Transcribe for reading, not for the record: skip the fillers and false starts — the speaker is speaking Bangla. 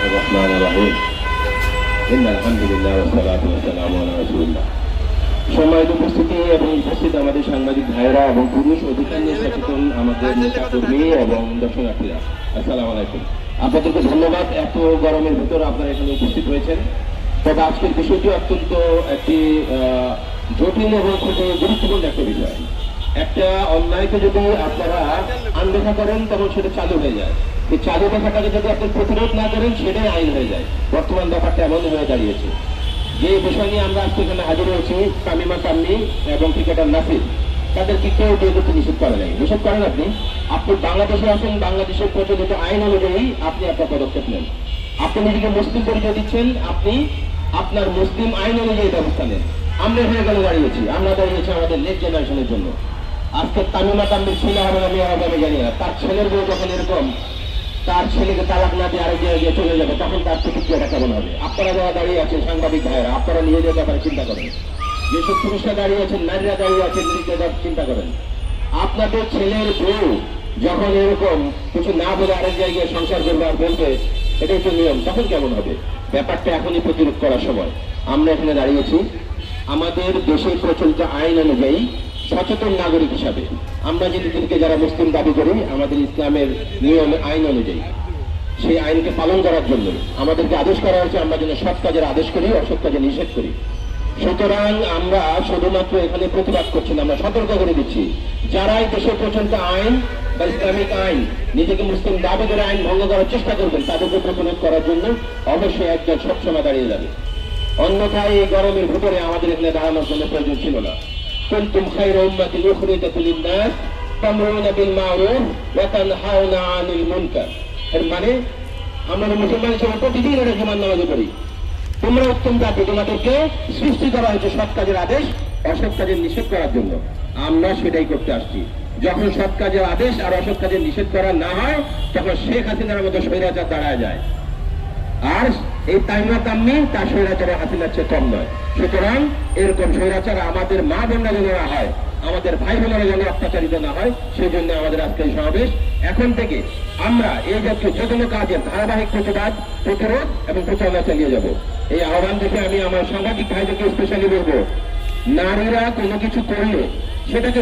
বিসমিল্লাহির রহমানির রহিম। ইন্নাল হামদুলিল্লাহ ওয়া সলাতু ওয়া সালামু আলা রাসূলিল্লাহ। সম্মানিত উপস্থিতি এবং উপস্থিত আমাদের সাংবাদিক ভাইয়েরা এবং পুরুষ অধিকার নিয়ে সচেতন আমাদের নেতাকর্মী এবং দর্শনার্থীরা, আসসালামু আলাইকুম। আপনাদেরকে ধন্যবাদ, এত গরমের ভিতর আপনারা এখানে উপস্থিত হয়েছেন। তবে আজকের বিষয়টি অত্যন্ত একটি জটিল এবং খুব গুরুত্বপূর্ণ একটা বিষয়। একটা অন্যায়কে যদি আপনারা আনদেখা করেন তখন সেটা চালু হয়ে যায়, এই চালু দেখাটাকে যদি আপনি প্রতিরোধ না করেন সেটাই আইন হয়ে যায়। বর্তমান ব্যাপারটা এমন হয়ে দাঁড়িয়েছে। যে বিষয় নিয়ে আমরা আজকে এখানে হাজির হয়েছি, তামিমা তাম্মি এবং ক্রিকেটার নাসির, তাদেরকে কেউ বিয়ে করতে নিষেধ করে নাই। নিষেধ করেন আপনি বাংলাদেশে আছেন, বাংলাদেশের প্রচলিত আইন অনুযায়ী আপনি আপনার পদক্ষেপ নেন। আপনি নিজেকে মুসলিম পরিচয় দিচ্ছেন, আপনি আপনার মুসলিম আইন অনুযায়ী ব্যবস্থা নেন। আমরা এখানে কেন দাঁড়িয়েছি? আমরা দাঁড়িয়েছি আমাদের নেক্সট জেনারেশনের জন্য। আজকে তামিমা তাম্মির ছেলে হবে না মেয়ে হবে আমি জানি না, তার ছেলের বউ যখন এরকম তার ছেলেকে তালাক না দিয়ে আরেক জায়গায় চলে যাবে, তখন তার প্রতিক্রিয়াটা কেমন হবে? আপনারা যারা দাঁড়িয়ে আছেন সাংবাদিক ভাইয়েরা, আপনারা নিজেদের ব্যাপারে চিন্তা করেন। যেসব পুরুষরা দাঁড়িয়ে আছেন, নারীরা দাঁড়িয়ে আছেন, নিজেদের চিন্তা করেন। আপনাদের ছেলের বউ যখন এরকম কিছু না বলে আরেক জায়গায় সংসার করবে আর বলবে এটাই তো নিয়ম, তখন কেমন হবে? ব্যাপারটা এখনই প্রতিরোধ করার সময়। আমরা এখানে দাঁড়িয়েছি আমাদের দেশের প্রচলিত আইন অনুযায়ী সচেতন নাগরিক হিসাবে। আমরা নিজেদেরকে যারা মুসলিম দাবি করি, আমাদের ইসলামের নিয়ম আইন অনুযায়ী সেই আইনকে পালন করার জন্য আমাদেরকে আদেশ করা হয়েছে আমরা যেন সৎ কাজের আদেশ করি, অসৎ কাজে নিষেধ করি। সুতরাং আমরা শুধুমাত্র এখানে প্রতিবাদ করছি না, আমরা সতর্ক করে দিচ্ছি যারাই দেশের প্রচলিত আইন বা ইসলামিক আইন নিজেকে মুসলিম দাবি করে আইন ভঙ্গ করার চেষ্টা করবেন, তাদেরকে প্রতিরোধ করার জন্য অবশ্যই একজন সবসময় দাঁড়িয়ে যাবে। অন্যথায় এই গরমের ভিতরে আমাদের এখানে দাঁড়ানোর জন্য প্রয়োজন ছিল না। কুনতুম খায়রা উম্মাতিন উখরিজাত লিন-নাস তা'মুরুনা বিল মা'রুফ ওয়া তানহাউনা আনিল মুনকার। এর মানে আমরা মুসলমান হিসেবে প্রতিদিন এটা জুমার নামাজে পড়ি, তোমরা উত্তম জাতি, তোমাদেরকে সৃষ্টি করা হয়েছে সৎ কাজের আদেশ অসৎ কাজের নিষেধ করার জন্য। আমরা সেটাই করতে আসছি। যখন সৎ কাজের আদেশ আর অসৎ কাজের নিষেধ করা না হয়, তখন শেখ হাসিনার মতো স্বৈরাচার দাঁড়ায় যায়। আর এই তামিমা তাম্মি তার স্বৈরাচারের হাসিনার চেয়ে কম নয়। সুতরাং এরকম স্বৈরাচার আমাদের মা বোনরা যেন না হয়, আমাদের ভাই বোনেরা যেন অত্যাচারিত না হয়, সেই জন্য আমাদের আজকে এই সমাবেশ। এখন থেকে আমরা এই জাতীয় যে কোনো কাজের ধারাবাহিক প্রতিবাদ, প্রতিরোধ এবং প্রচারণা চালিয়ে যাব। এই আহ্বান থেকে আমি আমার সাংবাদিক ভাইদেরকে স্পেশালি বলবো, নারীরা কোনো কিছু করলে সেটাকে